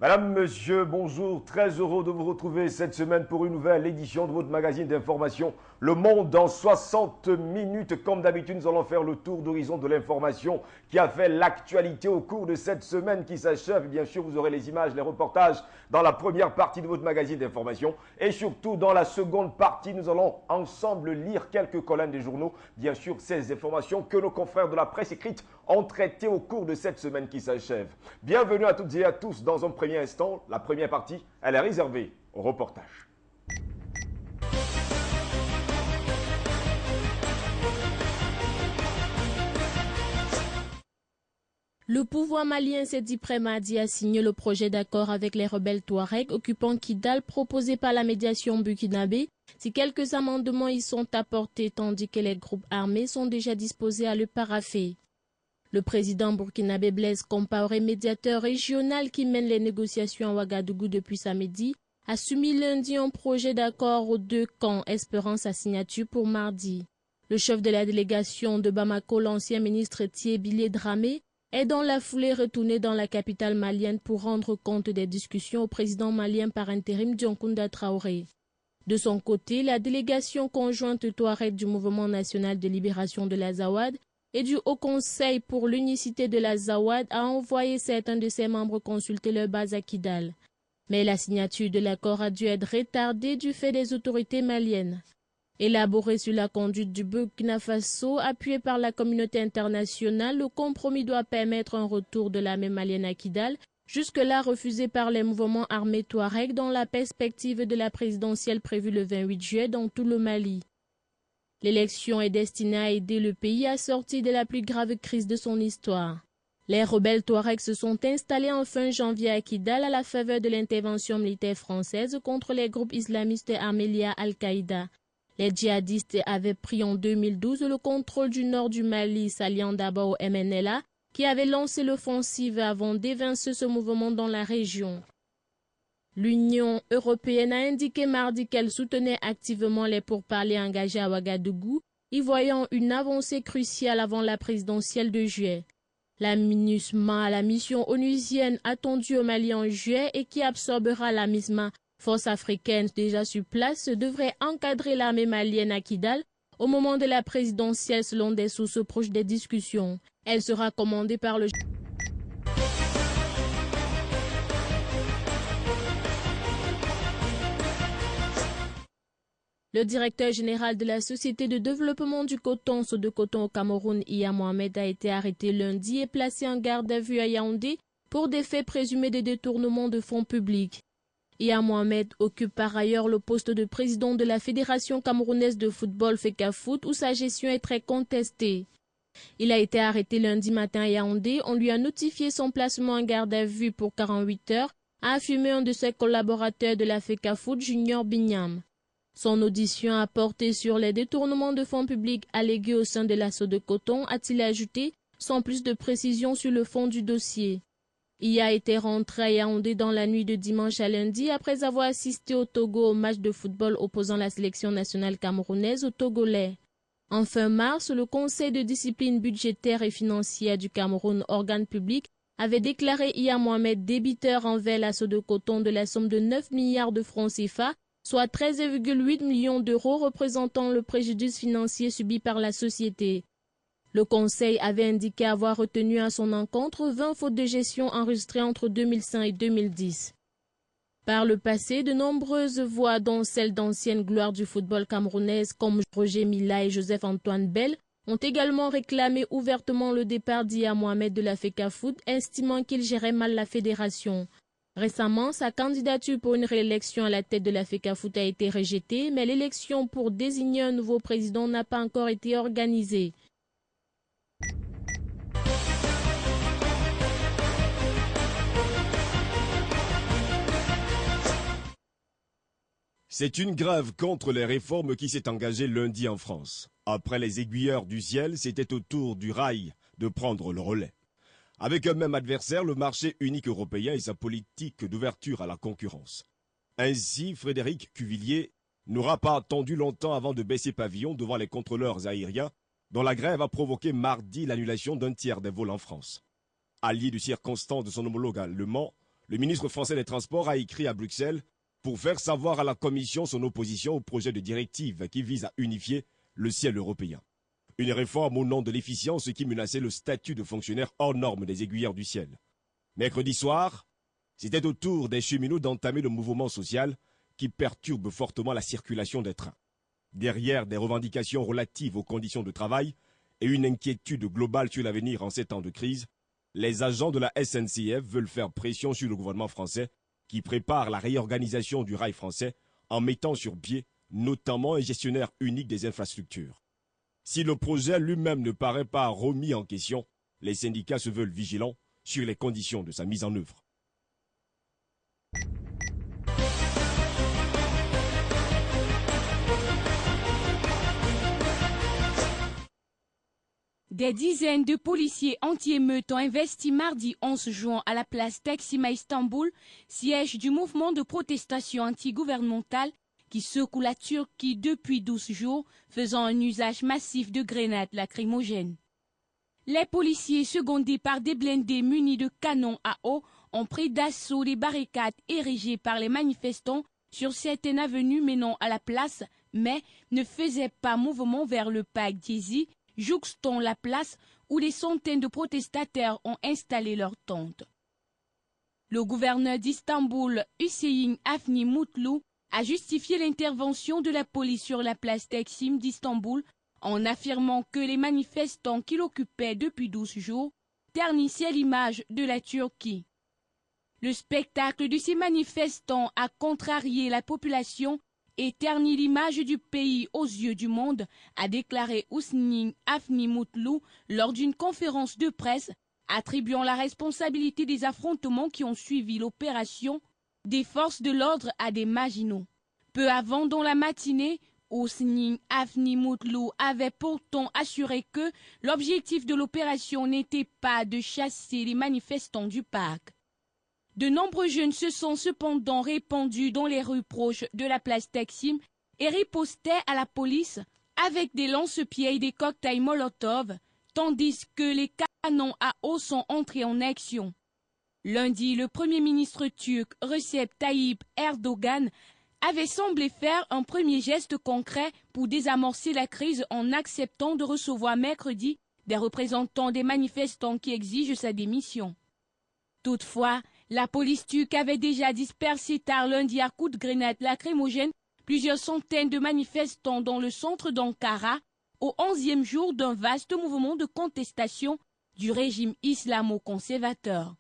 Madame, monsieur, bonjour, très heureux de vous retrouver cette semaine pour une nouvelle édition de votre magazine d'information Le Monde en 60 minutes. Comme d'habitude, nous allons faire le tour d'horizon de l'information qui a fait l'actualité au cours de cette semaine qui s'achève. Bien sûr, vous aurez les images, les reportages dans la première partie de votre magazine d'information. Et surtout, dans la seconde partie, nous allons ensemble lire quelques colonnes des journaux. Bien sûr, ces informations que nos confrères de la presse écrite ont traitées au cours de cette semaine qui s'achève. Bienvenue à toutes et à tous dans un premier instant. La première partie, elle est réservée au reportage. Le pouvoir malien s'est dit prêt mardi à signer le projet d'accord avec les rebelles Touaregs occupant Kidal proposé par la médiation burkinabé si quelques amendements y sont apportés tandis que les groupes armés sont déjà disposés à le paraffer. Le président burkinabé Blaise Compaoré, médiateur régional qui mène les négociations à Ouagadougou depuis samedi, a soumis lundi un projet d'accord aux deux camps espérant sa signature pour mardi. Le chef de la délégation de Bamako, l'ancien ministre Thiébilé Dramé, est dans la foulée retourné dans la capitale malienne pour rendre compte des discussions au président malien par intérim Dioncounda Traoré. De son côté, la délégation conjointe Touareg du Mouvement national de libération de l'Azawad et du Haut Conseil pour l'unicité de l'Azawad a envoyé certains de ses membres consulter leur base à Kidal. Mais la signature de l'accord a dû être retardée du fait des autorités maliennes. Élaboré sur la conduite du Burkina Faso, appuyé par la communauté internationale, le compromis doit permettre un retour de l'armée malienne à Kidal, jusque-là refusé par les mouvements armés Touareg dans la perspective de la présidentielle prévue le 28 juillet dans tout le Mali. L'élection est destinée à aider le pays à sortir de la plus grave crise de son histoire. Les rebelles Touaregs se sont installés en fin janvier à Kidal à la faveur de l'intervention militaire française contre les groupes islamistes armés liés à Al-Qaïda. Les djihadistes avaient pris en 2012 le contrôle du nord du Mali, s'alliant d'abord au MNLA, qui avait lancé l'offensive avant d'évincer ce mouvement dans la région. L'Union européenne a indiqué mardi qu'elle soutenait activement les pourparlers engagés à Ouagadougou, y voyant une avancée cruciale avant la présidentielle de juillet. La MINUSMA, la mission onusienne attendue au Mali en juillet et qui absorbera la MISMA, force africaine déjà sur place, devrait encadrer l'armée malienne à Kidal au moment de la présidentielle selon des sources proches des discussions. Elle sera commandée par le directeur général de la Société de développement du coton, Sodecoton au Cameroun, Iya Mohamed, a été arrêté lundi et placé en garde à vue à Yaoundé pour des faits présumés de détournement de fonds publics. Iya Mohamed occupe par ailleurs le poste de président de la Fédération camerounaise de football FECAFOOT où sa gestion est très contestée. Il a été arrêté lundi matin à Yaoundé. On lui a notifié son placement en garde à vue pour 48 heures, a affirmé un de ses collaborateurs de la FECAFOOT, Junior Bignam. Son audition a porté sur les détournements de fonds publics allégués au sein de la Sodecoton, a-t-il ajouté, sans plus de précision sur le fond du dossier. Il a été rentré à Yaoundé dans la nuit de dimanche à lundi après avoir assisté au Togo au match de football opposant la sélection nationale camerounaise aux Togolais. En fin mars, le Conseil de discipline budgétaire et financière du Cameroun, organe public, avait déclaré Iya Mohamed débiteur envers la Sodecoton de la somme de 9 milliards de francs CFA, soit 13,8 millions d'euros représentant le préjudice financier subi par la société. Le Conseil avait indiqué avoir retenu à son encontre 20 fautes de gestion enregistrées entre 2005 et 2010. Par le passé, de nombreuses voix, dont celles d'anciennes gloires du football camerounaise comme Roger Mila et Joseph-Antoine Bell, ont également réclamé ouvertement le départ d'Iya Mohamed de la FECAFOOT, estimant qu'il gérait mal la fédération. Récemment, sa candidature pour une réélection à la tête de la FECAFOOT a été rejetée, mais l'élection pour désigner un nouveau président n'a pas encore été organisée. C'est une grève contre les réformes qui s'est engagée lundi en France. Après les aiguilleurs du ciel, c'était au tour du rail de prendre le relais. Avec un même adversaire, le marché unique européen et sa politique d'ouverture à la concurrence. Ainsi, Frédéric Cuvillier n'aura pas attendu longtemps avant de baisser pavillon devant les contrôleurs aériens, dont la grève a provoqué mardi l'annulation d'un tiers des vols en France. Allié du circonstance de son homologue allemand, le ministre français des Transports a écrit à Bruxelles pour faire savoir à la Commission son opposition au projet de directive qui vise à unifier le ciel européen. Une réforme au nom de l'efficience qui menaçait le statut de fonctionnaire hors norme des aiguilleurs du ciel. Mercredi soir, c'était au tour des cheminots d'entamer le mouvement social qui perturbe fortement la circulation des trains. Derrière des revendications relatives aux conditions de travail et une inquiétude globale sur l'avenir en ces temps de crise, les agents de la SNCF veulent faire pression sur le gouvernement français qui prépare la réorganisation du rail français en mettant sur pied notamment un gestionnaire unique des infrastructures. Si le projet lui-même ne paraît pas remis en question, les syndicats se veulent vigilants sur les conditions de sa mise en œuvre. Des dizaines de policiers anti-émeutes ont investi mardi 11 juin à la place Taksim à Istanbul, siège du mouvement de protestation anti-gouvernementale qui secoue la Turquie depuis 12 jours, faisant un usage massif de grenades lacrymogènes. Les policiers, secondés par des blindés munis de canons à eau, ont pris d'assaut les barricades érigées par les manifestants sur certaines avenues menant à la place, mais ne faisaient pas mouvement vers le parc Gezi, jouxtant la place où des centaines de protestataires ont installé leurs tentes. Le gouverneur d'Istanbul, Hüseyin Avni Mutlu, a justifié l'intervention de la police sur la place Taksim d'Istanbul en affirmant que les manifestants qui l'occupaient depuis 12 jours ternissaient l'image de la Turquie. Le spectacle de ces manifestants a contrarié la population et terni l'image du pays aux yeux du monde, a déclaré Hüseyin Avni Mutlu lors d'une conférence de presse, attribuant la responsabilité des affrontements qui ont suivi l'opération des forces de l'ordre à des marginaux. Peu avant, dans la matinée, Hüseyin Avni Mutlu avait pourtant assuré que l'objectif de l'opération n'était pas de chasser les manifestants du parc. De nombreux jeunes se sont cependant répandus dans les rues proches de la place Taksim et ripostaient à la police avec des lance-pieds et des cocktails Molotov, tandis que les canons à eau sont entrés en action. Lundi, le Premier ministre turc Recep Tayyip Erdogan avait semblé faire un premier geste concret pour désamorcer la crise en acceptant de recevoir mercredi des représentants des manifestants qui exigent sa démission. Toutefois, la police turque avait déjà dispersé tard lundi à coups de grenades lacrymogènes plusieurs centaines de manifestants dans le centre d'Ankara, au 11e jour d'un vaste mouvement de contestation du régime islamo-conservateur.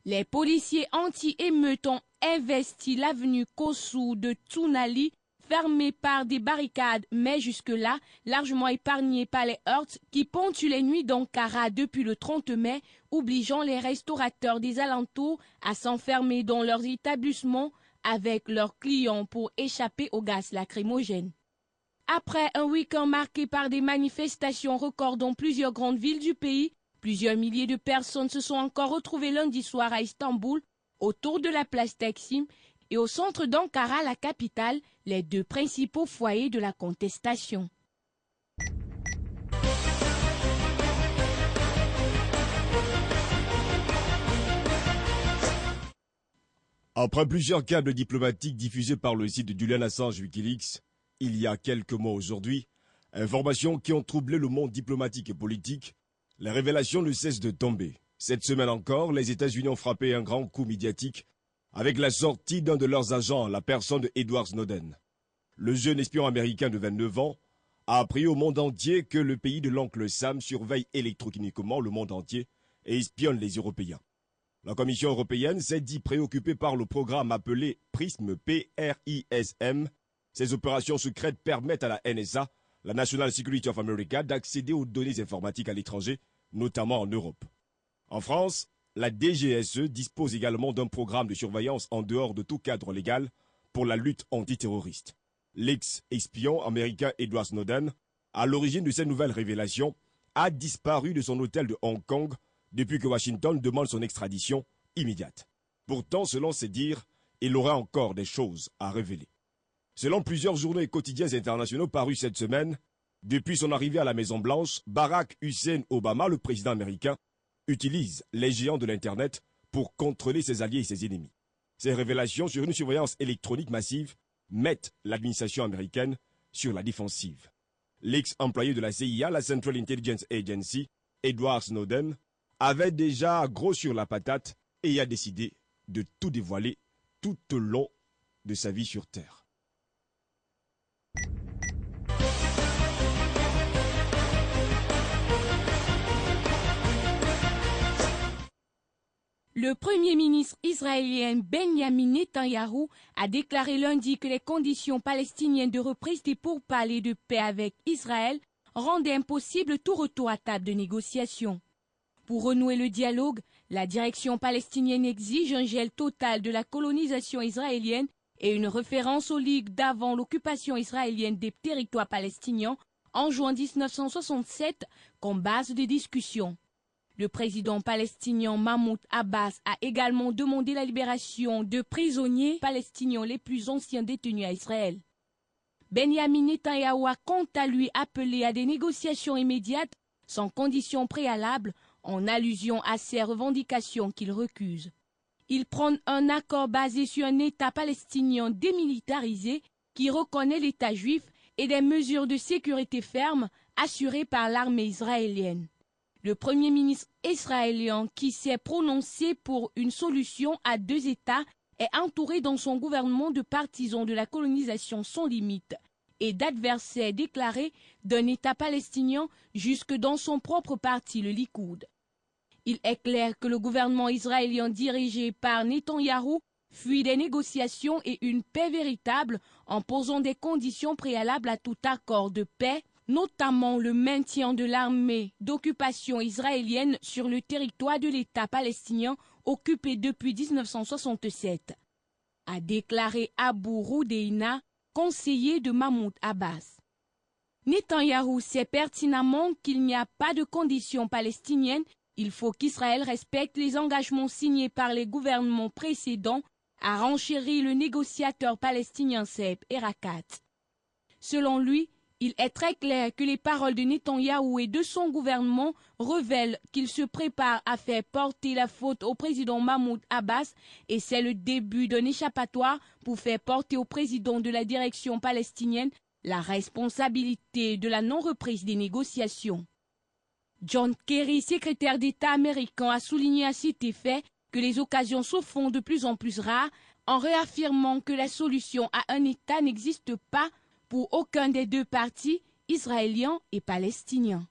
Les policiers anti-émeutes ont investi l'avenue Kossou de Tsunali, fermée par des barricades, mais jusque-là largement épargnée par les heurts qui ponctuent les nuits d'Ankara depuis le 30 mai, obligeant les restaurateurs des alentours à s'enfermer dans leurs établissements avec leurs clients pour échapper au gaz lacrymogène. Après un week-end marqué par des manifestations records dans plusieurs grandes villes du pays, plusieurs milliers de personnes se sont encore retrouvées lundi soir à Istanbul, autour de la place Taksim et au centre d'Ankara, la capitale, les deux principaux foyers de la contestation. Après plusieurs câbles diplomatiques diffusés par le site de Julian Assange Wikileaks, il y a quelques mois aujourd'hui, informations qui ont troublé le monde diplomatique et politique, les révélations ne cessent de tomber. Cette semaine encore, les États-Unis ont frappé un grand coup médiatique avec la sortie d'un de leurs agents, la personne de Edward Snowden. Le jeune espion américain de 29 ans a appris au monde entier que le pays de l'oncle Sam surveille électroniquement le monde entier et espionne les Européens. La Commission européenne s'est dit préoccupée par le programme appelé PRISM, P-R-I-S-M. Ces opérations secrètes permettent à la NSA, la National Security of America, d'accéder aux données informatiques à l'étranger, notamment en Europe. En France, la DGSE dispose également d'un programme de surveillance en dehors de tout cadre légal pour la lutte antiterroriste. L'ex-espion américain Edward Snowden, à l'origine de ces nouvelles révélations, a disparu de son hôtel de Hong Kong depuis que Washington demande son extradition immédiate. Pourtant, selon ses dires, il aurait encore des choses à révéler. Selon plusieurs journaux et quotidiens internationaux parus cette semaine, depuis son arrivée à la Maison-Blanche, Barack Hussein Obama, le président américain, utilise les géants de l'Internet pour contrôler ses alliés et ses ennemis. Ces révélations sur une surveillance électronique massive mettent l'administration américaine sur la défensive. L'ex-employé de la CIA, la Central Intelligence Agency, Edward Snowden, avait déjà gros sur la patate et a décidé de tout dévoiler tout au long de sa vie sur Terre. Le Premier ministre israélien Benjamin Netanyahou a déclaré lundi que les conditions palestiniennes de reprise des pourparlers de paix avec Israël rendaient impossible tout retour à table de négociation. Pour renouer le dialogue, la direction palestinienne exige un gel total de la colonisation israélienne et une référence aux ligues d'avant l'occupation israélienne des territoires palestiniens en juin 1967 comme base de discussion. Le président palestinien Mahmoud Abbas a également demandé la libération de prisonniers palestiniens les plus anciens détenus à Israël. Benjamin Netanyahou a quant à lui appelé à des négociations immédiates sans conditions préalables en allusion à ces revendications qu'il recuse. Il prône un accord basé sur un État palestinien démilitarisé qui reconnaît l'État juif et des mesures de sécurité fermes assurées par l'armée israélienne. Le Premier ministre israélien qui s'est prononcé pour une solution à deux États est entouré dans son gouvernement de partisans de la colonisation sans limite et d'adversaires déclarés d'un État palestinien jusque dans son propre parti, le Likoud. Il est clair que le gouvernement israélien dirigé par Netanyahou fuit des négociations et une paix véritable en posant des conditions préalables à tout accord de paix, notamment le maintien de l'armée d'occupation israélienne sur le territoire de l'État palestinien occupé depuis 1967, a déclaré Abou Roudeina, conseiller de Mahmoud Abbas. Netanyahou sait pertinemment qu'il n'y a pas de conditions palestiniennes, il faut qu'Israël respecte les engagements signés par les gouvernements précédents, a renchéri le négociateur palestinien Saeb Erekat. Selon lui, il est très clair que les paroles de Netanyahou et de son gouvernement révèlent qu'il se prépare à faire porter la faute au président Mahmoud Abbas et c'est le début d'un échappatoire pour faire porter au président de la direction palestinienne la responsabilité de la non-reprise des négociations. John Kerry, secrétaire d'État américain, a souligné à cet effet que les occasions se font de plus en plus rares en réaffirmant que la solution à un État n'existe pas pour aucun des deux partis, israéliens et palestiniens.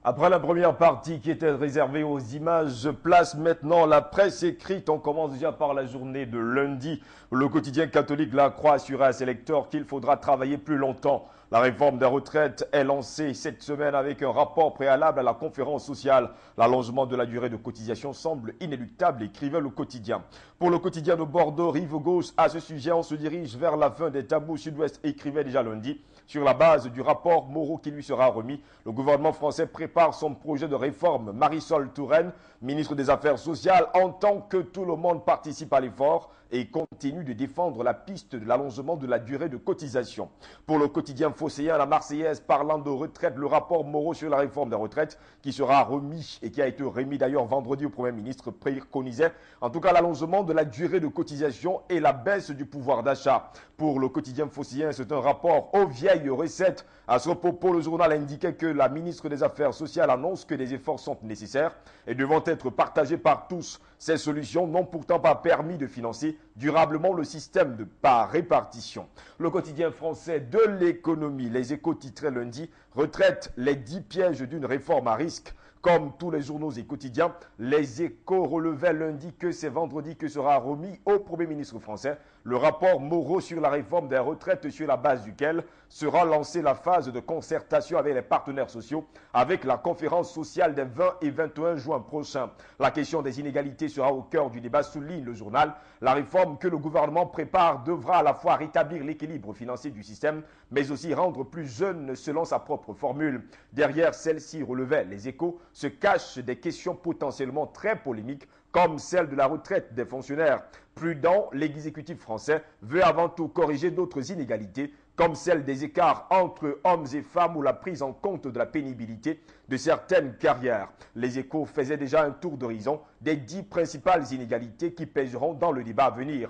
Après la première partie qui était réservée aux images, place maintenant la presse écrite. On commence déjà par la journée de lundi. Le quotidien catholique La Croix assurait à ses lecteurs qu'il faudra travailler plus longtemps. La réforme des retraites est lancée cette semaine avec un rapport préalable à la conférence sociale. L'allongement de la durée de cotisation semble inéluctable, écrivait le quotidien. Pour le quotidien de Bordeaux, rive gauche, à ce sujet, on se dirige vers la fin des tabous. Sud-Ouest écrivait déjà lundi. Sur la base du rapport Moreau qui lui sera remis, le gouvernement français prépare son projet de réforme. Marisol Touraine, ministre des Affaires sociales, entend que tout le monde participe à l'effort et continue de défendre la piste de l'allongement de la durée de cotisation. Pour le quotidien phocéen, la Marseillaise, parlant de retraite, le rapport Moreau sur la réforme des retraites qui sera remis et qui a été remis d'ailleurs vendredi au Premier ministre préconisait en tout cas l'allongement de la durée de cotisation et la baisse du pouvoir d'achat. Pour le quotidien phocéen, c'est un rapport aux vieilles recettes. À ce propos, le journal indiquait que la ministre des Affaires sociales annonce que des efforts sont nécessaires et devront être partagés par tous. Ces solutions n'ont pourtant pas permis de financer durablement le système de par répartition. Le quotidien français de l'économie, Les Échos titrait lundi « Retraite, les 10 pièges d'une réforme à risque ». Comme tous les journaux et quotidiens, Les Échos relevaient lundi que c'est vendredi que sera remis au Premier ministre français le rapport Moreau sur la réforme des retraites sur la base duquel sera lancée la phase de concertation avec les partenaires sociaux avec la conférence sociale des 20 et 21 juin prochains. La question des inégalités sera au cœur du débat, souligne le journal. La réforme que le gouvernement prépare devra à la fois rétablir l'équilibre financier du système, mais aussi rendre plus jeune selon sa propre formule. Derrière celle-ci, relevait Les Échos, se cachent des questions potentiellement très polémiques comme celle de la retraite des fonctionnaires. Prudent, l'exécutif français veut avant tout corriger d'autres inégalités, comme celle des écarts entre hommes et femmes ou la prise en compte de la pénibilité de certaines carrières. Les Échos faisaient déjà un tour d'horizon des 10 principales inégalités qui pèseront dans le débat à venir.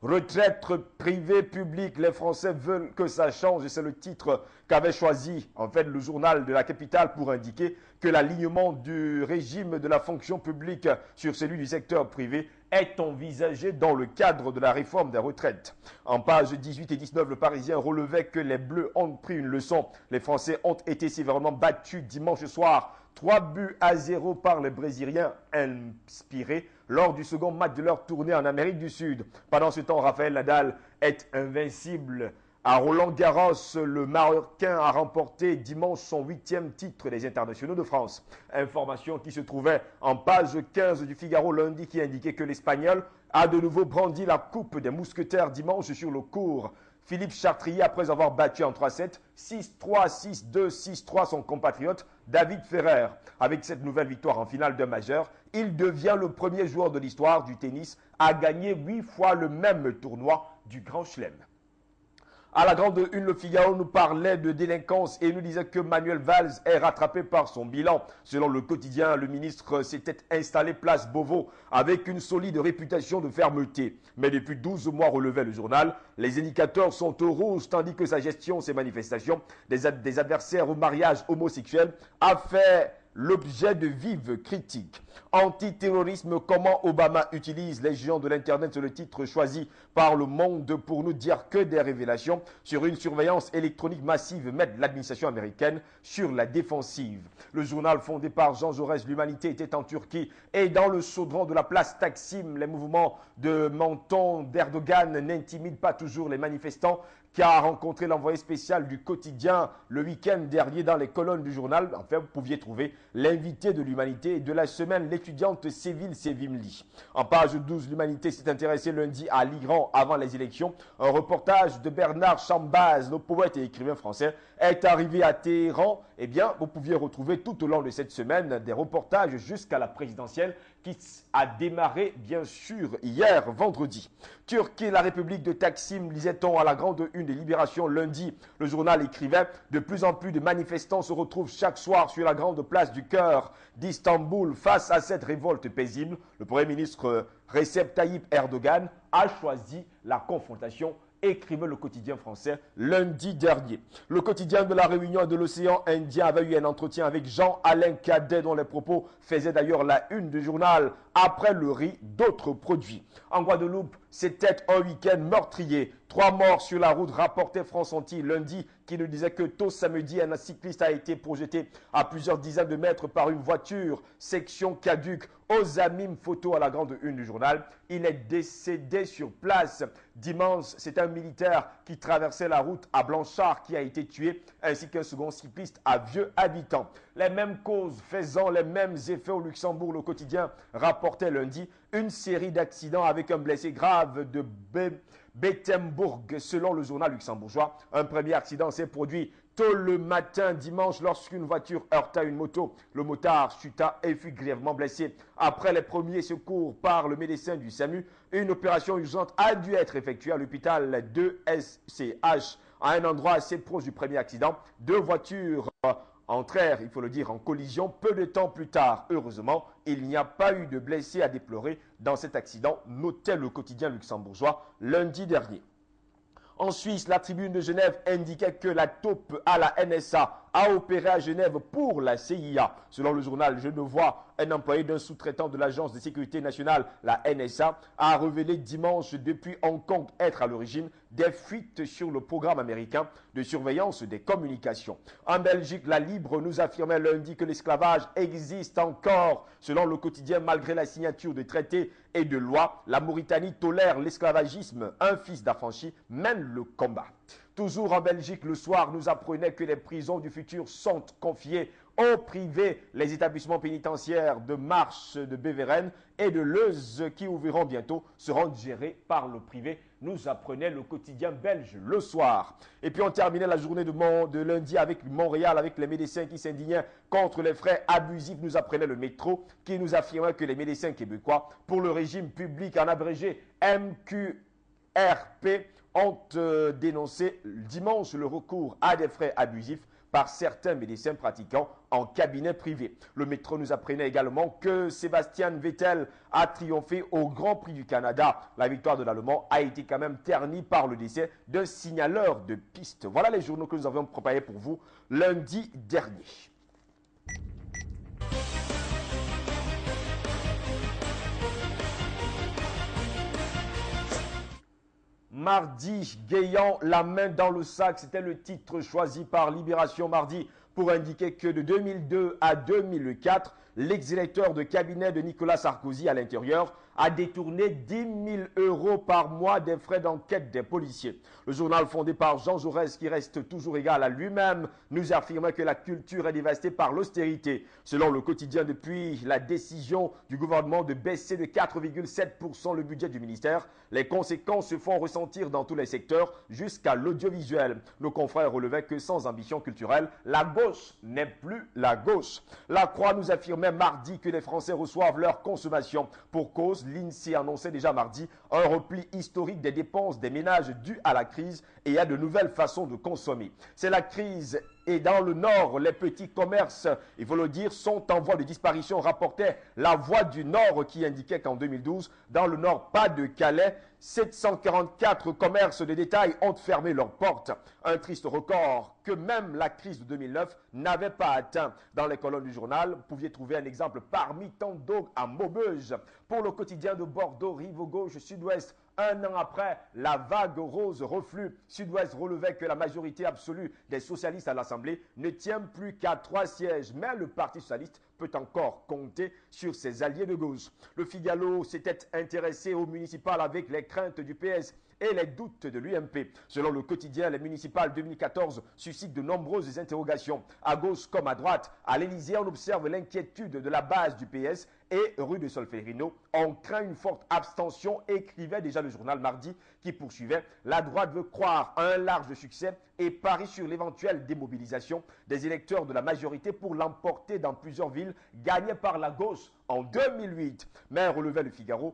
Retraite privée, publique, les Français veulent que ça change. Et c'est le titre qu'avait choisi en fait le journal de la capitale pour indiquer que l'alignement du régime de la fonction publique sur celui du secteur privé est envisagé dans le cadre de la réforme des retraites. En pages 18 et 19, le Parisien relevait que les Bleus ont pris une leçon. Les Français ont été sévèrement battus dimanche soir. 3-0 par les Brésiliens inspirés lors du second match de leur tournée en Amérique du Sud. Pendant ce temps, Rafael Nadal est invincible. À Roland-Garros, le Marocain a remporté dimanche son 8e titre des internationaux de France. Information qui se trouvait en page 15 du Figaro lundi qui indiquait que l'Espagnol a de nouveau brandi la coupe des mousquetaires dimanche sur le court. Philippe Chartrier, après avoir battu en 3-7, 6-3, 6-2, 6-3 son compatriote David Ferrer. Avec cette nouvelle victoire en finale de majeur, il devient le premier joueur de l'histoire du tennis à gagner 8 fois le même tournoi du Grand Chelem. À la grande une, le Figaro nous parlait de délinquance et nous disait que Manuel Valls est rattrapé par son bilan. Selon le quotidien, le ministre s'était installé place Beauvau avec une solide réputation de fermeté. Mais depuis 12 mois, relevait le journal, les indicateurs sont au rouge tandis que sa gestion, ses manifestations, des adversaires au mariage homosexuel a fait l'objet de vives critiques. Antiterrorisme, comment Obama utilise les géants de l'Internet, c'est le titre choisi par Le Monde pour nous dire que des révélations sur une surveillance électronique massive mettent l'administration américaine sur la défensive. Le journal fondé par Jean Jaurès, l'Humanité, était en Turquie et dans le chaudron de la place Taksim, les mouvements de menton d'Erdogan n'intimident pas toujours les manifestants qui a rencontré l'envoyé spécial du quotidien le week-end dernier dans les colonnes du journal. Enfin, vous pouviez trouver l'invité de l'Humanité et de la semaine, l'étudiante Sevil Sevimli. En page 12, l'Humanité s'est intéressée lundi à l'Iran avant les élections. Un reportage de Bernard Chambaz, le poète et écrivain français, est arrivé à Téhéran. Eh bien, vous pouviez retrouver tout au long de cette semaine des reportages jusqu'à la présidentielle qui a démarré, bien sûr, hier, vendredi. Turquie, la République de Taksim, lisait-on à la grande une des Libérations lundi. Le journal écrivait « De plus en plus de manifestants se retrouvent chaque soir sur la grande place du cœur d'Istanbul. Face à cette révolte paisible, le Premier ministre Recep Tayyip Erdogan a choisi la confrontation », écrivait le quotidien français lundi dernier. Le quotidien de la Réunion et de l'océan Indien avait eu un entretien avec Jean-Alain Cadet dont les propos faisaient d'ailleurs la une du journal. Après le riz, d'autres produits. En Guadeloupe, c'était un week-end meurtrier. 3 morts sur la route, rapportait France Antilles lundi, qui nous disait que tôt samedi, un cycliste a été projeté à plusieurs dizaines de mètres par une voiture, section caduque. Aux Amim, photo à la grande une du journal. Il est décédé sur place. Dimanche, c'est un militaire qui traversait la route à Blanchard qui a été tué, ainsi qu'un second cycliste à Vieux-Habitant. Les mêmes causes faisant les mêmes effets au Luxembourg, le quotidien rapportait lundi une série d'accidents avec un blessé grave de Bettembourg, selon le journal luxembourgeois. Un premier accident s'est produit tôt le matin dimanche lorsqu'une voiture heurta une moto. Le motard chuta et fut grièvement blessé. Après les premiers secours par le médecin du SAMU, une opération urgente a dû être effectuée à l'hôpital de SCH. À un endroit assez proche du premier accident, 2 voitures entrèrent, il faut le dire, en collision peu de temps plus tard. Heureusement, il n'y a pas eu de blessés à déplorer dans cet accident, notait le quotidien luxembourgeois lundi dernier. En Suisse, la tribune de Genève indiquait que la taupe à la NSA a opéré à Genève pour la CIA. Selon le journal Genevois, un employé d'un sous-traitant de l'Agence de sécurité nationale, la NSA, a révélé dimanche depuis Hong Kong être à l'origine des fuites sur le programme américain de surveillance des communications. En Belgique, la Libre nous affirmait lundi que l'esclavage existe encore. Selon le quotidien, malgré la signature de traités et de lois, la Mauritanie tolère l'esclavagisme. Un fils d'affranchi mène le combat. Toujours en Belgique, le soir, nous apprenait que les prisons du futur sont confiées au privé les établissements pénitentiaires de Marche, de Beveren et de Leuze qui ouvriront bientôt seront gérés par le privé, nous apprenait le quotidien belge le soir. Et puis on terminait la journée de lundi avec Montréal, avec les médecins qui s'indignaient contre les frais abusifs, nous apprenait le métro, qui nous affirmait que les médecins québécois, pour le régime public en abrégé MQRP, ont dénoncé dimanche le recours à des frais abusifs par certains médecins pratiquants en cabinet privé. Le métro nous apprenait également que Sébastien Vettel a triomphé au Grand Prix du Canada. La victoire de l'Allemand a été quand même ternie par le décès d'un signaleur de piste. Voilà les journaux que nous avions préparés pour vous lundi dernier. Mardi, Guéant, la main dans le sac, c'était le titre choisi par Libération Mardi pour indiquer que de 2002 à 2004, l'ex-électeur de cabinet de Nicolas Sarkozy à l'intérieur a détourné 10 000 € par mois des frais d'enquête des policiers. Le journal fondé par Jean Jaurès, qui reste toujours égal à lui-même, nous affirmait que la culture est dévastée par l'austérité. Selon le quotidien, depuis la décision du gouvernement de baisser de 4,7% le budget du ministère, les conséquences se font ressentir dans tous les secteurs jusqu'à l'audiovisuel. Nos confrères relevaient que sans ambition culturelle, la gauche n'est plus la gauche. La Croix nous affirmait mardi que les Français reçoivent leur consommation. Pour cause, l'INSEE annonçait déjà mardi un repli historique des dépenses des ménages dues à la crise et à de nouvelles façons de consommer. C'est la crise. Et dans le Nord, les petits commerces, il faut le dire, sont en voie de disparition, rapportait La Voix du Nord qui indiquait qu'en 2012, dans le Nord, pas de Calais, 744 commerces de détail ont fermé leurs portes. Un triste record que même la crise de 2009 n'avait pas atteint. Dans les colonnes du journal, vous pouviez trouver un exemple parmi tant d'autres à Maubeuge. Pour le quotidien de Bordeaux, Rive-Gauche, Sud-Ouest, un an après, la vague rose reflue. Sud-Ouest relevait que la majorité absolue des socialistes à l'Assemblée ne tient plus qu'à 3 sièges. Mais le Parti socialiste peut encore compter sur ses alliés de gauche. Le Figaro s'était intéressé au municipal avec les craintes du PS et les doutes de l'UMP. Selon le quotidien, les municipales 2014 suscitent de nombreuses interrogations. À gauche comme à droite, à l'Élysée, on observe l'inquiétude de la base du PS et rue de Solferino. On craint une forte abstention, écrivait déjà le journal mardi qui poursuivait. La droite veut croire à un large succès et parie sur l'éventuelle démobilisation des électeurs de la majorité pour l'emporter dans plusieurs villes gagnées par la gauche en 2008. Mais relevait le Figaro,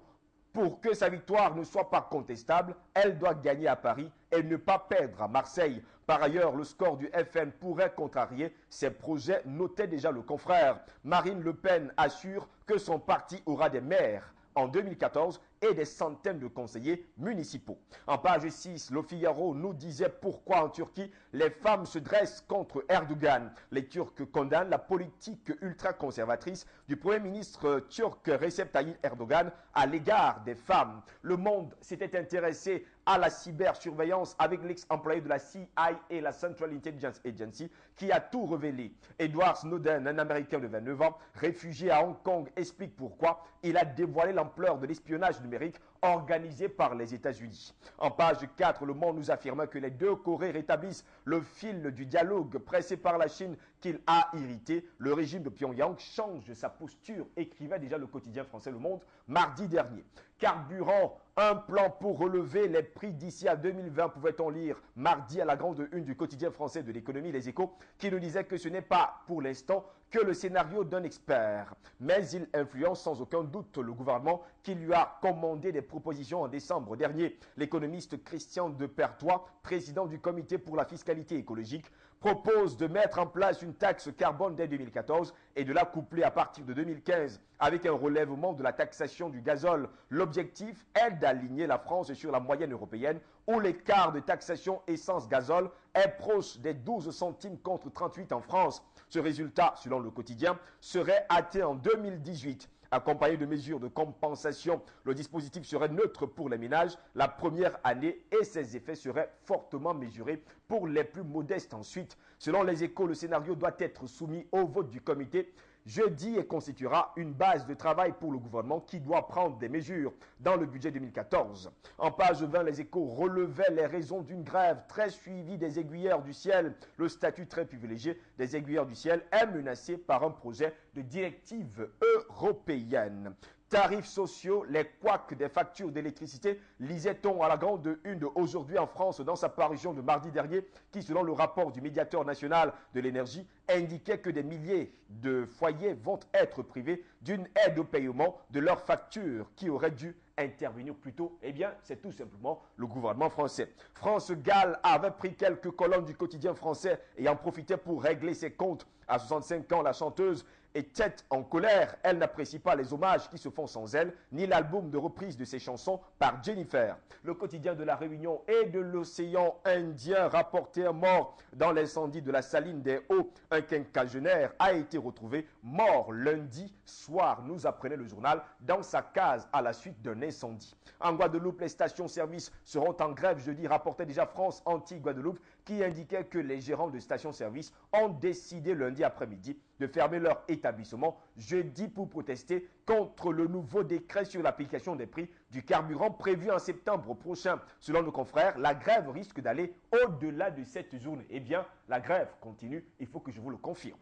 pour que sa victoire ne soit pas contestable, elle doit gagner à Paris et ne pas perdre à Marseille. Par ailleurs, le score du FN pourrait contrarier ses projets, notait déjà le confrère. Marine Le Pen assure que son parti aura des maires en 2014 et des centaines de conseillers municipaux. En page 6, le Figaro nous disait pourquoi en Turquie les femmes se dressent contre Erdogan. Les Turcs condamnent la politique ultra-conservatrice du Premier ministre turc Recep Tayyip Erdogan à l'égard des femmes. Le Monde s'était intéressé à la cybersurveillance avec l'ex-employé de la CIA et la Central Intelligence Agency qui a tout révélé. Edward Snowden, un Américain de 29 ans, réfugié à Hong Kong, explique pourquoi il a dévoilé l'ampleur de l'espionnage numérique organisé par les États-Unis. En page 4, Le Monde nous affirme que les deux Corées rétablissent le fil du dialogue pressé par la Chine qu'il a irrité. Le régime de Pyongyang change sa posture, écrivait déjà le quotidien français Le Monde mardi dernier. Carburant, un plan pour relever les prix d'ici à 2020, pouvait-on lire mardi à la grande une du quotidien français de l'économie, Les Échos, qui nous disait que ce n'est pas pour l'instant que le scénario d'un expert, mais il influence sans aucun doute le gouvernement qui lui a commandé des propositions en décembre dernier. L'économiste Christian Depertois, président du comité pour la fiscalité écologique, propose de mettre en place une taxe carbone dès 2014 et de la coupler à partir de 2015 avec un relèvement de la taxation du gazole. L'objectif est d'aligner la France sur la moyenne européenne où l'écart de taxation essence-gazole est proche des 12 centimes contre 38 en France. Ce résultat, selon le quotidien, serait atteint en 2018. Accompagné de mesures de compensation, le dispositif serait neutre pour les ménages la première année et ses effets seraient fortement mesurés pour les plus modestes ensuite. Selon les Échos, le scénario doit être soumis au vote du comité jeudi et constituera une base de travail pour le gouvernement qui doit prendre des mesures dans le budget 2014. En page 20, les Échos relevaient les raisons d'une grève très suivie des aiguilleurs du ciel. Le statut très privilégié des aiguilleurs du ciel est menacé par un projet de directive européenne. Tarifs sociaux, les couacs des factures d'électricité, lisait-on à la grande une de Aujourd'hui en France dans sa parution de mardi dernier, qui selon le rapport du médiateur national de l'énergie, indiquait que des milliers de foyers vont être privés d'une aide au paiement de leurs factures qui auraient dû intervenir plus tôt. Eh bien, c'est tout simplement le gouvernement français. France Gall avait pris quelques colonnes du quotidien français et en profitait pour régler ses comptes. À 65 ans, la chanteuse était en colère. Elle n'apprécie pas les hommages qui se font sans elle, ni l'album de reprise de ses chansons par Jennifer. Le quotidien de la Réunion et de l'océan Indien rapportait un mort dans l'incendie de la saline des Hauts. Un quinquagénaire a été retrouvé mort lundi soir, nous apprenait le journal, dans sa case à la suite d'un incendie. En Guadeloupe, les stations-service seront en grève jeudi, rapportait déjà France Anti-Guadeloupe, qui indiquait que les gérants de stations-service ont décidé lundi après-midi de fermer leur établissement jeudi pour protester contre le nouveau décret sur l'application des prix du carburant prévu en septembre prochain. Selon nos confrères, la grève risque d'aller au-delà de cette journée. Eh bien, la grève continue, il faut que je vous le confirme.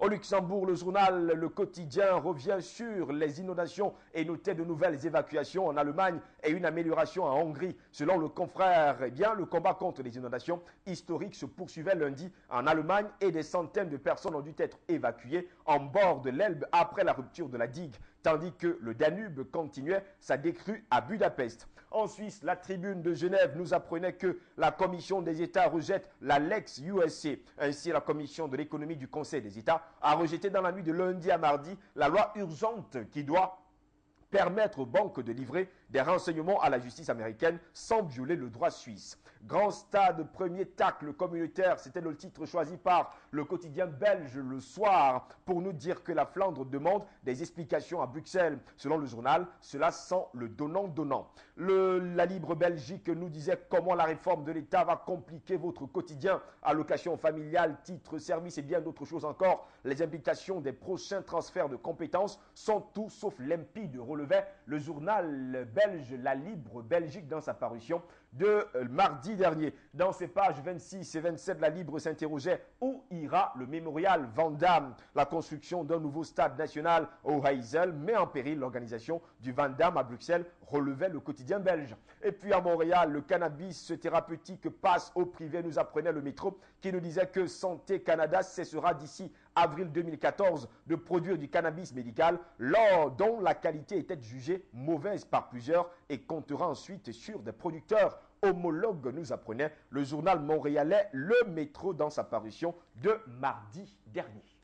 Au Luxembourg, le journal Le Quotidien revient sur les inondations et notait de nouvelles évacuations en Allemagne et une amélioration en Hongrie. Selon le confrère, eh bien, le combat contre les inondations historiques se poursuivait lundi en Allemagne et des centaines de personnes ont dû être évacuées en bord de l'Elbe après la rupture de la digue, tandis que le Danube continuait sa décrue à Budapest. En Suisse, la Tribune de Genève nous apprenait que la Commission des États rejette la Lex USA. Ainsi, la Commission de l'économie du Conseil des États a rejeté dans la nuit de lundi à mardi la loi urgente qui doit permettre aux banques de livrer des renseignements à la justice américaine sans violer le droit suisse. Grand stade, premier tacle communautaire, c'était le titre choisi par le quotidien belge Le Soir pour nous dire que la Flandre demande des explications à Bruxelles. Selon le journal, cela sent le donnant-donnant. La Libre Belgique nous disait comment la réforme de l'État va compliquer votre quotidien. Allocation familiale, titre, service et bien d'autres choses encore. Les implications des prochains transferts de compétences sont tout sauf limpides, relevait le journal belge La Libre Belgique dans sa parution de mardi dernier. Dans ses pages 26 et 27, La Libre s'interrogeait où ira le mémorial Van Damme. La construction d'un nouveau stade national au Heysel met en péril l'organisation du Van Damme à Bruxelles, relevait le quotidien belge. Et puis à Montréal, le cannabis thérapeutique passe au privé, nous apprenait le Métro, qui nous disait que Santé Canada cessera d'ici avril 2014 de produire du cannabis médical dont la qualité était jugée mauvaise par plusieurs et comptera ensuite sur des producteurs homologues, nous apprenait le journal montréalais Le Métro dans sa parution de mardi dernier.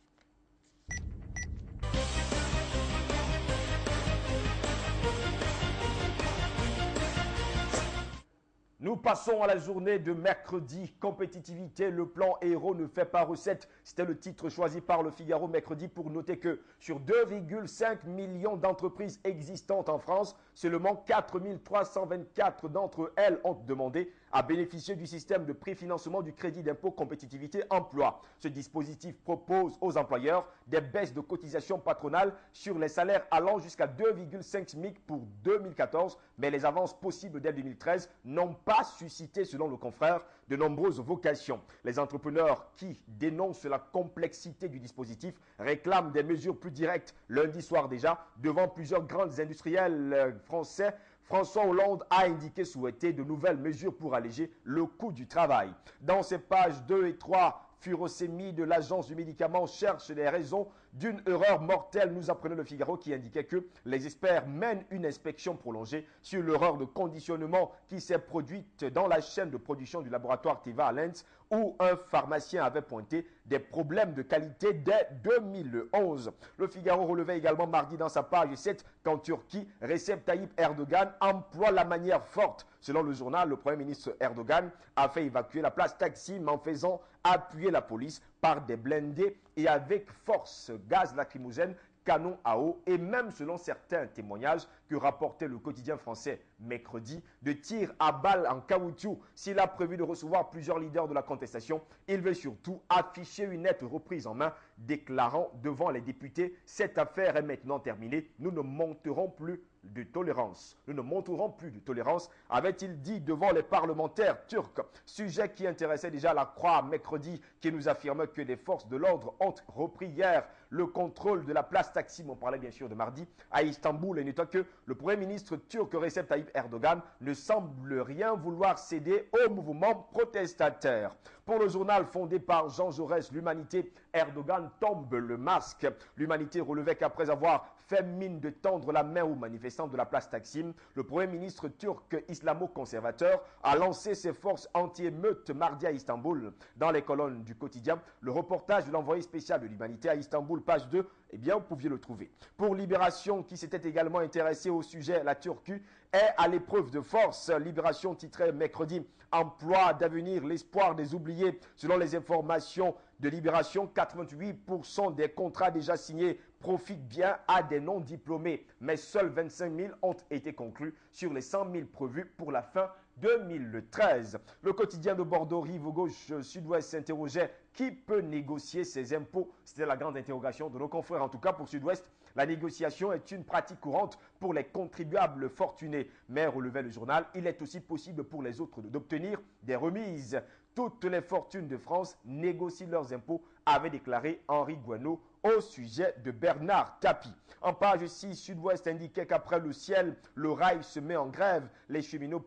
Nous passons à la journée de mercredi. Compétitivité, le plan héros ne fait pas recette. C'était le titre choisi par le Figaro mercredi pour noter que sur 2,5 millions d'entreprises existantes en France, seulement 4 324 d'entre elles ont demandé à bénéficier du système de préfinancement du crédit d'impôt compétitivité emploi. Ce dispositif propose aux employeurs des baisses de cotisations patronales sur les salaires allant jusqu'à 2,5 SMIC pour 2014, mais les avances possibles dès 2013 n'ont pas suscité, selon le confrère, de nombreuses vocations. Les entrepreneurs qui dénoncent la complexité du dispositif réclament des mesures plus directes. Lundi soir déjà, devant plusieurs grands industriels français, François Hollande a indiqué souhaiter de nouvelles mesures pour alléger le coût du travail. Dans ses pages 2 et 3, Furosemi de l'agence du médicament cherche les raisons d'une erreur mortelle, nous apprenait le Figaro qui indiquait que les experts mènent une inspection prolongée sur l'erreur de conditionnement qui s'est produite dans la chaîne de production du laboratoire Teva à Lens où un pharmacien avait pointé des problèmes de qualité dès 2011. Le Figaro relevait également mardi dans sa page 7 qu'en Turquie, Recep Tayyip Erdogan emploie la manière forte. Selon le journal, le Premier ministre Erdogan a fait évacuer la place Taksim en faisant appuyer la police par des blindés et avec force, gaz lacrymogène, canon à eau et même selon certains témoignages que rapportait le quotidien français mercredi, de tirs à balles en caoutchouc. S'il a prévu de recevoir plusieurs leaders de la contestation, il veut surtout afficher une nette reprise en main déclarant devant les députés « Cette affaire est maintenant terminée, nous ne monterons plus de tolérance. Nous ne montrerons plus de tolérance, avait-il dit devant les parlementaires turcs. Sujet qui intéressait déjà la Croix mercredi, qui nous affirme que les forces de l'ordre ont repris hier le contrôle de la place Taksim. On parlait bien sûr de mardi à Istanbul, et notons que le Premier ministre turc Recep Tayyip Erdogan ne semble rien vouloir céder au mouvement protestataire. Pour le journal fondé par Jean Jaurès, l'Humanité, Erdogan tombe le masque. L'Humanité relevait qu'après avoir fait mine de tendre la main aux manifestants de la place Taksim, le Premier ministre turc islamo-conservateur a lancé ses forces anti-émeutes mardi à Istanbul. Dans les colonnes du quotidien, le reportage de l'envoyé spécial de l'Humanité à Istanbul, page 2, eh bien, vous pouviez le trouver. Pour Libération, qui s'était également intéressé au sujet, la Turquie est à l'épreuve de force. Libération titrait mercredi « Emploi d'avenir, l'espoir des oubliés ». Selon les informations de Libération, 88% des contrats déjà signés profitent bien à des non-diplômés. Mais seuls 25 000 ont été conclus sur les 100 000 prévus pour la fin 2013. Le quotidien de Bordeaux, rive gauche sud-ouest, s'interrogeait qui peut négocier ses impôts. C'était la grande interrogation de nos confrères. En tout cas, pour Sud-Ouest, la négociation est une pratique courante pour les contribuables fortunés. Mais, relevait le journal, il est aussi possible pour les autres d'obtenir des remises. Toutes les fortunes de France négocient leurs impôts, avait déclaré Henri Guano au sujet de Bernard Tapie. En page 6, Sud-Ouest indiquait qu'après le ciel, le rail se met en grève. Les cheminots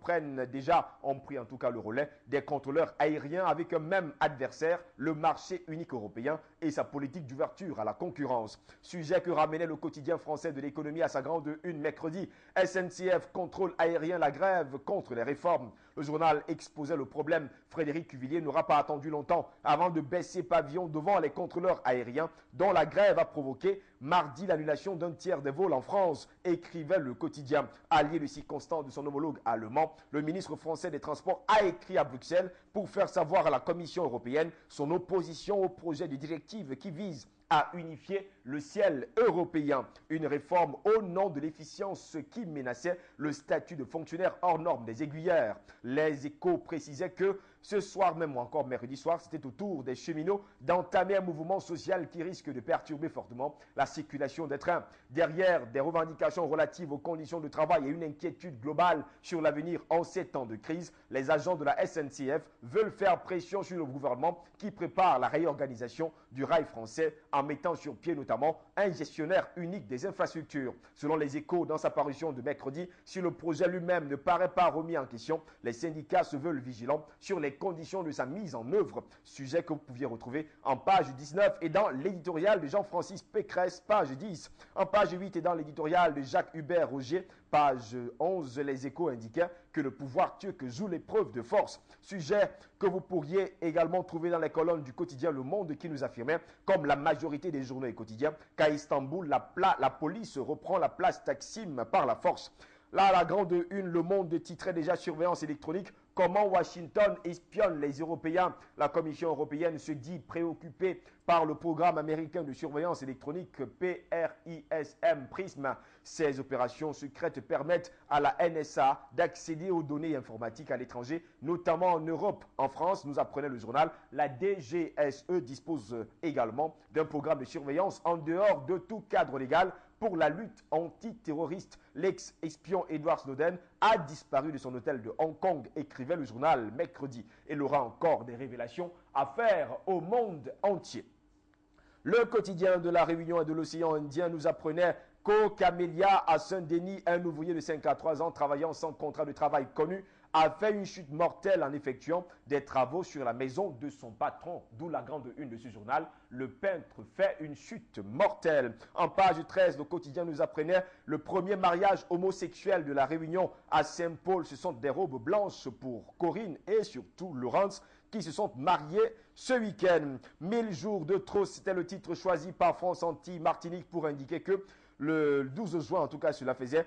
ont pris en tout cas le relais des contrôleurs aériens avec un même adversaire, le marché unique européen et sa politique d'ouverture à la concurrence. Sujet que ramenait le quotidien français de l'économie à sa grande une mercredi. SNCF contrôle aérien la grève contre les réformes. Le journal exposait le problème. Frédéric Cuvillier n'aura pas attendu longtemps avant de baisser pavillon devant les contrôleurs aériens dont la grève a provoqué mardi l'annulation d'un tiers des vols en France, écrivait le quotidien. Allié de circonstance de son homologue allemand, le ministre français des Transports a écrit à Bruxelles pour faire savoir à la Commission européenne son opposition au projet de directive qui vise à unifier le ciel européen. Une réforme au nom de l'efficience qui menaçait le statut de fonctionnaire hors norme des aiguilleurs. Les Échos précisaient que ce soir même ou encore mercredi soir, c'était au tour des cheminots d'entamer un mouvement social qui risque de perturber fortement la circulation des trains. Derrière des revendications relatives aux conditions de travail et une inquiétude globale sur l'avenir en ces temps de crise, les agents de la SNCF veulent faire pression sur le gouvernement qui prépare la réorganisation du rail français en mettant sur pied notamment un gestionnaire unique des infrastructures. Selon les Échos, dans sa parution de mercredi, si le projet lui-même ne paraît pas remis en question, les syndicats se veulent vigilants sur les conditions de sa mise en œuvre. Sujet que vous pouviez retrouver en page 19 et dans l'éditorial de Jean-Francis Pécresse, page 10. En page 8 et dans l'éditorial de Jacques-Hubert Roger, page 11, les Échos indiquaient que le pouvoir turc joue l'épreuve de force. Sujet que vous pourriez également trouver dans les colonnes du quotidien Le Monde qui nous affirmait, comme la majorité des journaux et quotidiens, qu'à Istanbul, la police reprend la place Taksim par la force. Là, à la grande une, Le Monde titrait déjà surveillance électronique. Comment Washington espionne les Européens. La Commission européenne se dit préoccupée par le programme américain de surveillance électronique PRISM. Ces opérations secrètes permettent à la NSA d'accéder aux données informatiques à l'étranger, notamment en Europe. En France, nous apprenait le journal, la DGSE dispose également d'un programme de surveillance en dehors de tout cadre légal pour la lutte antiterroriste. L'ex-espion Edward Snowden a disparu de son hôtel de Hong Kong, écrivait le journal mercredi. Et il aura encore des révélations à faire au monde entier. Le quotidien de la Réunion et de l'océan Indien nous apprenait qu'au Camélia à Saint-Denis, un ouvrier de 53 ans travaillant sans contrat de travail connu a fait une chute mortelle en effectuant des travaux sur la maison de son patron. D'où la grande une de ce journal. Le peintre fait une chute mortelle. En page 13, le quotidien nous apprenait le premier mariage homosexuel de la Réunion à Saint-Paul. Ce sont des robes blanches pour Corinne et surtout Laurence qui se sont mariés ce week-end. 1000 jours de trop, c'était le titre choisi par France Anti-Martinique pour indiquer que le 12 juin, en tout cas, cela faisait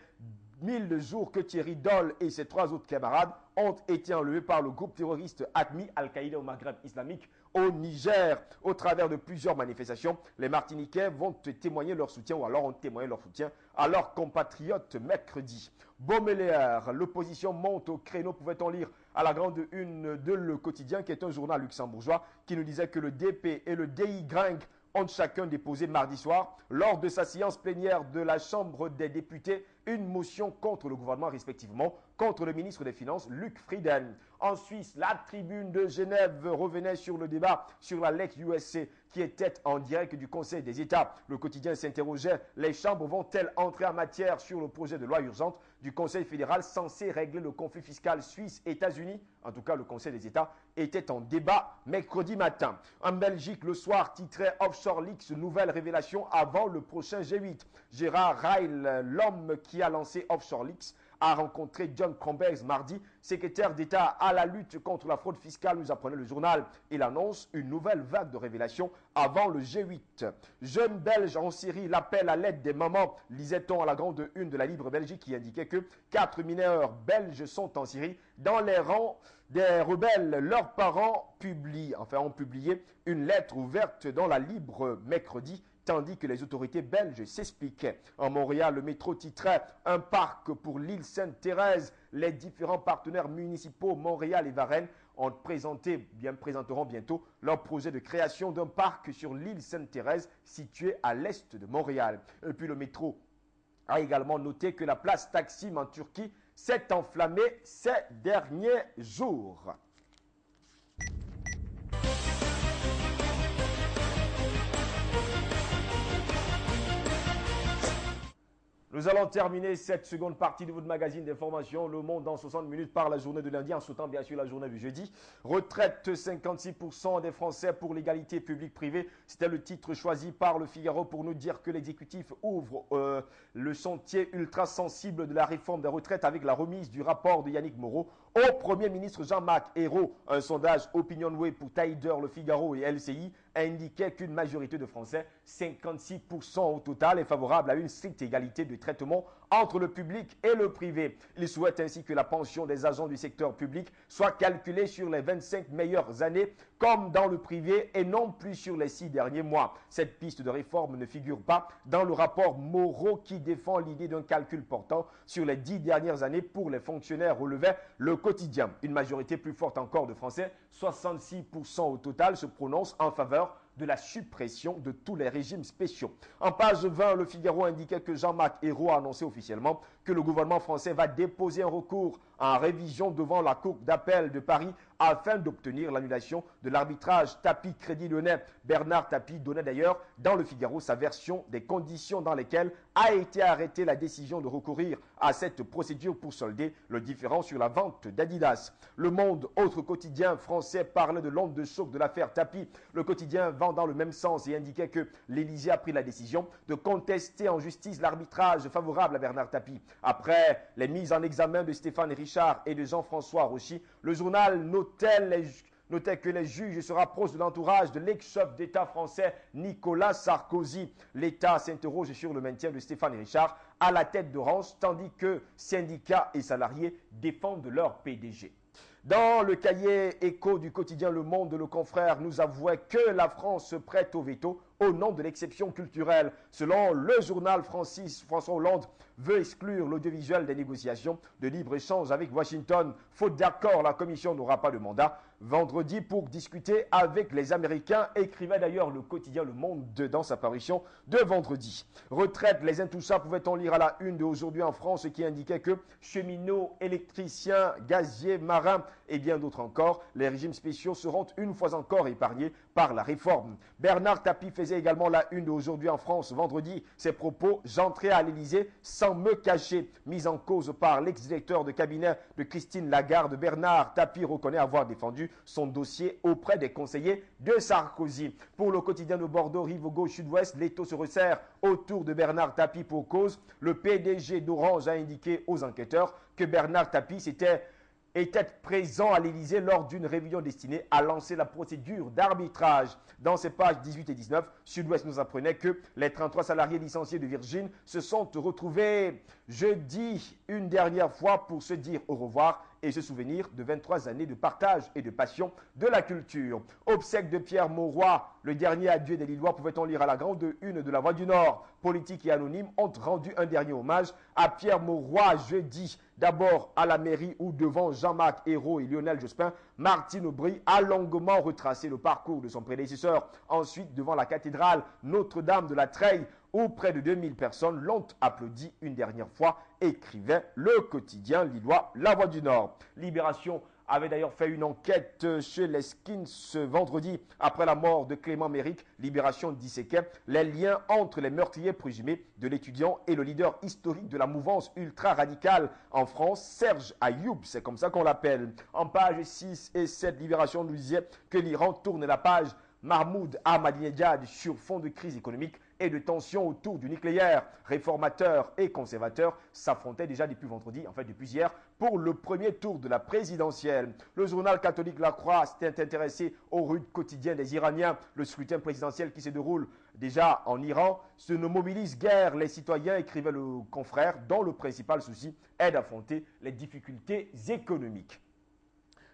1000 jours que Thierry Doll et ses 3 autres camarades ont été enlevés par le groupe terroriste ATMI, Al-Qaïda au Maghreb islamique, au Niger. Au travers de plusieurs manifestations, les Martiniquais vont témoigner leur soutien ou alors ont témoigné leur soutien à leurs compatriotes mercredi. Beauméléaire, l'opposition monte au créneau, pouvait-on lire à la grande une de Le Quotidien, qui est un journal luxembourgeois, qui nous disait que le DP et le DI gringuent ont chacun déposé mardi soir, lors de sa séance plénière de la Chambre des députés, une motion contre le gouvernement, respectivement, contre le ministre des Finances, Luc Frieden. En Suisse, la tribune de Genève revenait sur le débat sur la Lex USC qui était en direct du Conseil des États. Le quotidien s'interrogeait, les chambres vont-elles entrer en matière sur le projet de loi urgente du Conseil fédéral censé régler le conflit fiscal Suisse-États-Unis? En tout cas, le Conseil des États était en débat mercredi matin. En Belgique, le soir titrait Offshore Leaks, nouvelle révélation avant le prochain G8. Gérard Reil, l'homme qui a lancé Offshore Leaks, a rencontré John Krombergs mardi, secrétaire d'État à la lutte contre la fraude fiscale, nous apprenait le journal. Il annonce une nouvelle vague de révélations avant le G8. Jeune Belge en Syrie, l'appel à l'aide des mamans, lisait-on à la grande une de la Libre Belgique qui indiquait que 4 mineurs belges sont en Syrie dans les rangs des rebelles. Leurs parents ont publié une lettre ouverte dans la Libre mercredi, tandis que les autorités belges s'expliquaient. En Montréal, le métro titrait un parc pour l'île Sainte-Thérèse. Les différents partenaires municipaux, Montréal et Varennes, présenteront bientôt leur projet de création d'un parc sur l'île Sainte-Thérèse, située à l'est de Montréal. Et puis le métro a également noté que la place Taksim en Turquie s'est enflammée ces derniers jours. Nous allons terminer cette seconde partie de votre magazine d'information, Le Monde dans 60 minutes, par la journée de lundi, en sautant bien sûr la journée du jeudi. Retraite 56% des Français pour l'égalité publique-privée. C'était le titre choisi par le Figaro pour nous dire que l'exécutif ouvre le chantier ultra sensible de la réforme des retraites avec la remise du rapport de Yannick Moreau au Premier ministre Jean-Marc Ayrault. Un sondage Opinionway pour Taider, le Figaro et LCI indiquait qu'une majorité de Français, 56% au total, est favorable à une stricte égalité de traitement entre le public et le privé. Il souhaite ainsi que la pension des agents du secteur public soit calculée sur les 25 meilleures années comme dans le privé et non plus sur les 6 derniers mois. Cette piste de réforme ne figure pas dans le rapport Moreau qui défend l'idée d'un calcul portant sur les 10 dernières années pour les fonctionnaires, relevait le quotidien. Une majorité plus forte encore de Français, 66% au total, se prononce en faveur de la suppression de tous les régimes spéciaux. En page 20, le Figaro indiquait que Jean-Marc Ayrault a annoncé officiellement que le gouvernement français va déposer un recours en révision devant la Cour d'appel de Paris afin d'obtenir l'annulation de l'arbitrage Tapie Crédit Lyonnais. Bernard Tapie donnait d'ailleurs dans le Figaro sa version des conditions dans lesquelles a été arrêtée la décision de recourir à cette procédure pour solder le différend sur la vente d'Adidas. Le Monde, autre quotidien français, parlait de l'onde de choc de l'affaire Tapie. Le quotidien va dans le même sens et indiquait que l'Élysée a pris la décision de contester en justice l'arbitrage favorable à Bernard Tapie. Après les mises en examen de Stéphane Richard et de Jean-François Rochy, le journal notait que les juges se rapprochent de l'entourage de l'ex-chef d'État français Nicolas Sarkozy. L'État s'interroge sur le maintien de Stéphane Richard à la tête d'Orange, tandis que syndicats et salariés défendent leur PDG. Dans le cahier écho du quotidien Le Monde, le confrère nous avouait que la France se prête au veto au nom de l'exception culturelle. Selon le journal, François Hollande veut exclure l'audiovisuel des négociations de libre-échange avec Washington. Faute d'accord, la commission n'aura pas de mandat vendredi pour discuter avec les Américains, écrivait d'ailleurs le quotidien Le Monde dans sa parution de vendredi. Retraite, les intouchables, pouvait-on lire à la une de Aujourd'hui en France, qui indiquait que cheminots, électriciens, gaziers, marins et bien d'autres encore, les régimes spéciaux seront une fois encore épargnés par la réforme. Bernard Tapie faisait également la une de Aujourd'hui en France vendredi. Ses propos: j'entrais à l'Élysée sans me cacher. Mise en cause par l'ex-directeur de cabinet de Christine Lagarde, Bernard Tapie reconnaît avoir défendu son dossier auprès des conseillers de Sarkozy. Pour le quotidien de Bordeaux, rive gauche sud-ouest, l'étau se resserre autour de Bernard Tapie pour cause. Le PDG d'Orange a indiqué aux enquêteurs que Bernard Tapie était présent à l'Élysée lors d'une réunion destinée à lancer la procédure d'arbitrage. Dans ses pages 18 et 19, Sud-Ouest nous apprenait que les 33 salariés licenciés de Virgin se sont retrouvés Jeudi, une dernière fois pour se dire au revoir et se souvenir de 23 années de partage et de passion de la culture. Obsèque de Pierre Mauroy, le dernier adieu des Lillois, pouvait-on lire à la grande une de la Voix du Nord. Politiques et anonymes ont rendu un dernier hommage à Pierre Mauroy jeudi. D'abord à la mairie où devant Jean-Marc Ayrault et Lionel Jospin, Martine Aubry a longuement retracé le parcours de son prédécesseur. Ensuite, devant la cathédrale Notre-Dame de la Treille, où près de 2000 personnes l'ont applaudi une dernière fois, écrivait le quotidien lillois La Voix du Nord. Libération avait d'ailleurs fait une enquête chez les Skins ce vendredi après la mort de Clément Méric. Libération disséquait les liens entre les meurtriers présumés de l'étudiant et le leader historique de la mouvance ultra-radicale en France, Serge Ayoub, c'est comme ça qu'on l'appelle. En pages 6 et 7, Libération nous disait que l'Iran tourne la page. Mahmoud Ahmadinejad sur fond de crise économique et de tensions autour du nucléaire. Réformateurs et conservateurs s'affrontaient déjà depuis vendredi, en fait depuis hier, pour le premier tour de la présidentielle. Le journal catholique La Croix s'était intéressé au rude quotidien des Iraniens. Le scrutin présidentiel qui se déroule déjà en Iran ne mobilise guère les citoyens, écrivait le confrère, dont le principal souci est d'affronter les difficultés économiques.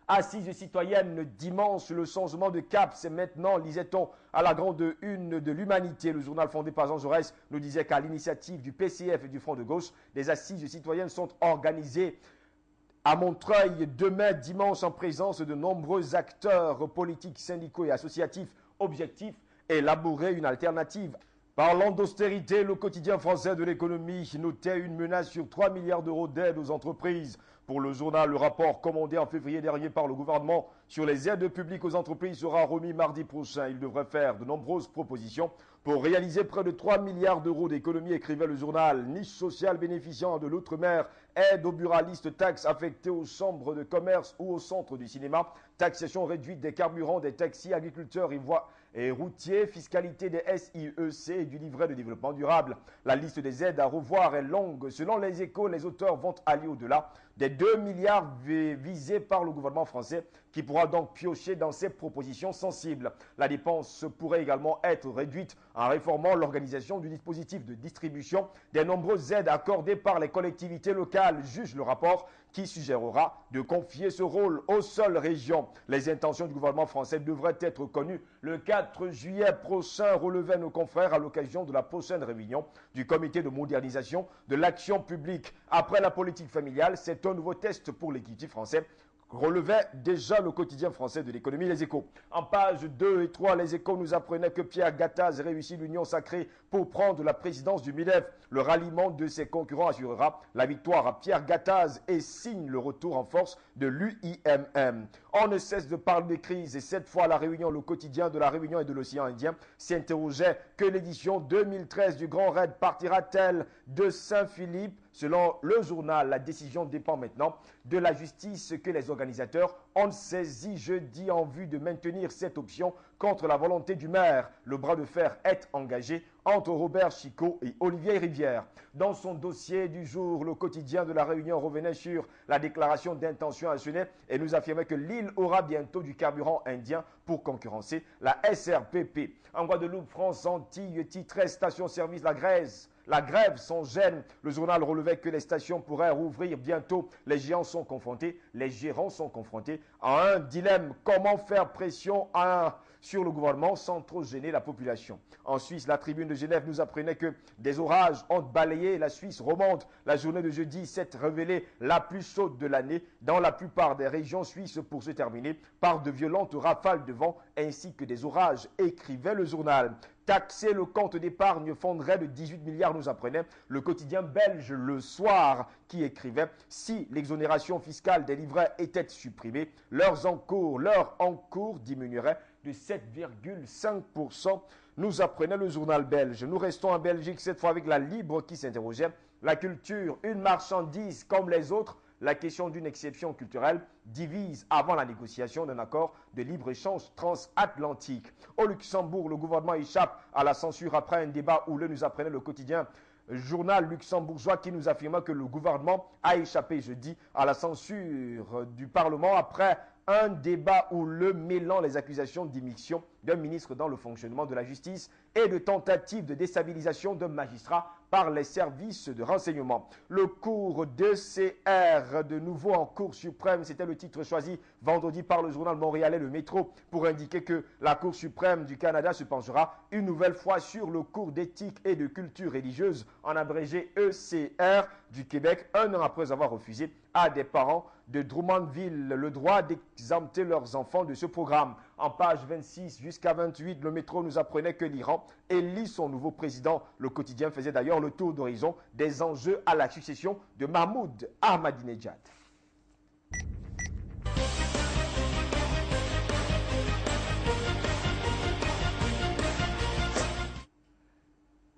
Assise citoyenne dimanche, le changement de cap, c'est maintenant, lisait-on à la grande une de l'Humanité. Le journal fondé par Jean Jaurès nous disait qu'à l'initiative du PCF et du Front de gauche, des assises citoyennes sont organisées à Montreuil demain dimanche en présence de nombreux acteurs politiques, syndicaux et associatifs. Objectif, élaborer une alternative. Parlant d'austérité, le quotidien français de l'économie notait une menace sur 3 milliards d'euros d'aide aux entreprises. Pour le journal, le rapport commandé en février dernier par le gouvernement sur les aides publiques aux entreprises sera remis mardi prochain. Il devrait faire de nombreuses propositions pour réaliser près de 3 milliards d'euros d'économies, écrivait le journal. Niche sociale bénéficiant de l'outre-mer, aide aux buralistes, taxes affectées aux chambres de commerce ou au centre du cinéma, taxation réduite des carburants, des taxis, agriculteurs et routiers, fiscalité des SIEC et du livret de développement durable. La liste des aides à revoir est longue. Selon les Échos, les auteurs vont aller au-delà des 2 milliards visés par le gouvernement français, qui pourra donc piocher dans ses propositions sensibles. La dépense pourrait également être réduite en réformant l'organisation du dispositif de distribution des nombreuses aides accordées par les collectivités locales, juge le rapport, qui suggérera de confier ce rôle aux seules régions. Les intentions du gouvernement français devraient être connues le 4 juillet prochain, relevaient nos confrères à l'occasion de la prochaine réunion du comité de modernisation de l'action publique. Après la politique familiale, c'est un nouveau test pour l'exécutif français, relevait déjà le quotidien français de l'économie, Les Échos. En pages 2 et 3, Les Échos nous apprenaient que Pierre Gattaz réussit l'union sacrée pour prendre la présidence du MINEF. Le ralliement de ses concurrents assurera la victoire à Pierre Gattaz et signe le retour en force de l'UIMM. On ne cesse de parler de crise et cette fois à La Réunion, le quotidien de La Réunion et de l'océan Indien s'interrogeait que l'édition 2013 du Grand Raid partira-t-elle de Saint-Philippe? Selon le journal, la décision dépend maintenant de la justice que les organisateurs ont saisi jeudi en vue de maintenir cette option contre la volonté du maire. Le bras de fer est engagé entre Robert Chicot et Olivier Rivière. Dans son dossier du jour, le quotidien de La Réunion revenait sur la déclaration d'intention à Genève et nous affirmait que l'île aura bientôt du carburant indien pour concurrencer la SRPP. En Guadeloupe, France Antilles titrait station-service La grève sans gêne. Le journal relevait que les stations pourraient rouvrir bientôt. Les gérants sont confrontés à un dilemme. Comment faire pression sur le gouvernement sans trop gêner la population? En Suisse, la Tribune de Genève nous apprenait que des orages ont balayé la Suisse romande. La journée de jeudi s'est révélée la plus chaude de l'année dans la plupart des régions suisses pour se terminer par de violentes rafales de vent ainsi que des orages, écrivait le journal. Taxer le compte d'épargne fondrait de 18 milliards, nous apprenait le quotidien belge Le Soir, qui écrivait « Si l'exonération fiscale des livrets était supprimée, leur encours diminuerait de 7,5%, nous apprenait le journal belge. Nous restons en Belgique, cette fois avec la Libre qui s'interrogeait. La culture, une marchandise comme les autres, la question d'une exception culturelle divise avant la négociation d'un accord de libre-échange transatlantique. Au Luxembourg, le gouvernement échappe à la censure après un débat où nous apprenait le quotidien journal luxembourgeois qui nous affirma que le gouvernement a échappé jeudi à la censure du Parlement après un débat où le mêlant les accusations d'immixtion d'un ministre dans le fonctionnement de la justice et de tentative de déstabilisation d'un magistrat par les services de renseignement. Le cours d'ECR, de nouveau en Cour suprême, c'était le titre choisi vendredi par le journal montréalais Le Métro pour indiquer que la Cour suprême du Canada se penchera une nouvelle fois sur le cours d'éthique et de culture religieuse, en abrégé ECR du Québec, un an après avoir refusé à des parents de Drummondville le droit d'exempter leurs enfants de ce programme. En page 26 jusqu'à 28, le Métro nous apprenait que l'Iran élit son nouveau président. Le quotidien faisait d'ailleurs le tour d'horizon des enjeux à la succession de Mahmoud Ahmadinejad.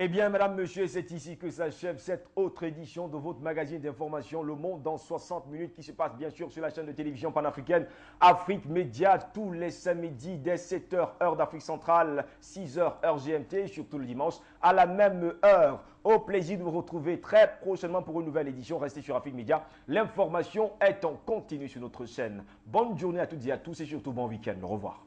Eh bien, mesdames, messieurs, c'est ici que s'achève cette autre édition de votre magazine d'information Le Monde dans 60 minutes qui se passe bien sûr sur la chaîne de télévision panafricaine Afrique Média tous les samedis dès 7h heure d'Afrique centrale, 6h heure GMT, surtout le dimanche à la même heure. Au plaisir de vous retrouver très prochainement pour une nouvelle édition. Restez sur Afrique Média. L'information est en continu sur notre chaîne. Bonne journée à toutes et à tous et surtout bon week-end. Au revoir.